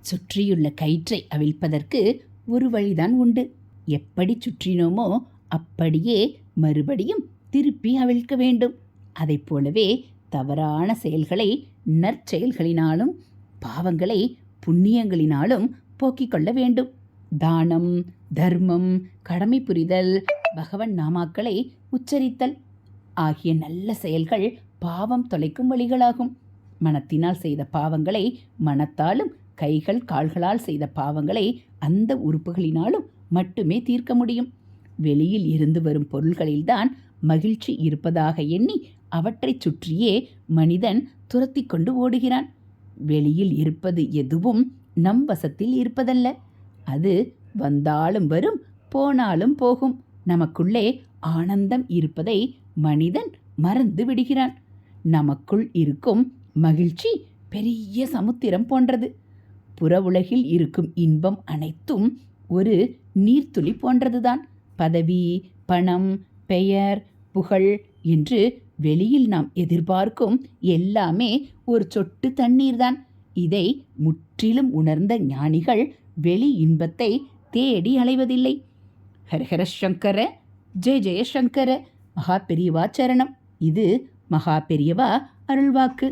சுற்றியுள்ள கயிற்றை அவிழ்ப்பதற்கு ஒரு வழிதான் உண்டு. எப்படி சுற்றினோமோ அப்படியே மறுபடியும் திருப்பி அவிழ்க்க வேண்டும். அதைப் போலவே தவறான செயல்களை நற்செயல்களினாலும் பாவங்களை புண்ணியங்களினாலும் போக்கிக் கொள்ள வேண்டும். தானம், தர்மம், கடமை புரிதல், பகவன் நாமாக்களை உச்சரித்தல் ஆகிய நல்ல செயல்கள் பாவம் தொலைக்கும் வழிகளாகும். மனத்தினால் செய்த பாவங்களை மனத்தாலும், கைகள் கால்களால் செய்த பாவங்களை அந்த உறுப்புகளினாலும் மட்டுமே தீர்க்க முடியும். வெளியில் இருந்து வரும் பொருள்களில்தான் மகிழ்ச்சி இருப்பதாக எண்ணி அவற்றை சுற்றியே மனிதன் துரத்தி கொண்டு ஓடுகிறான். வெளியில் இருப்பது எதுவும் நம் வசத்தில் இருப்பதல்ல. அது வந்தாலும் வரும், போனாலும் போகும். நமக்குள்ளே ஆனந்தம் இருப்பதை மனிதன் மறந்து விடுகிறான். நமக்குள் இருக்கும் மகிழ்ச்சி பெரிய சமுத்திரம் போன்றது. புற உலகில் இருக்கும் இன்பம் அனைத்தும் ஒரு நீர்த்துளி போன்றதுதான். பதவி, பணம், பெயர், புகழ் என்று வெளியில் நாம் எதிர்பார்க்கும் எல்லாமே ஒரு சொட்டு தண்ணீர்தான். இதை முற்றிலும் உணர்ந்த ஞானிகள் வெளி இன்பத்தை தேடி அலைவதில்லை. ஹரஹர சங்கர, ஜெய ஜெய சங்கர, மகா பெரியவா சரணம். இது மகா பெரியவா அருள்வாக்கு.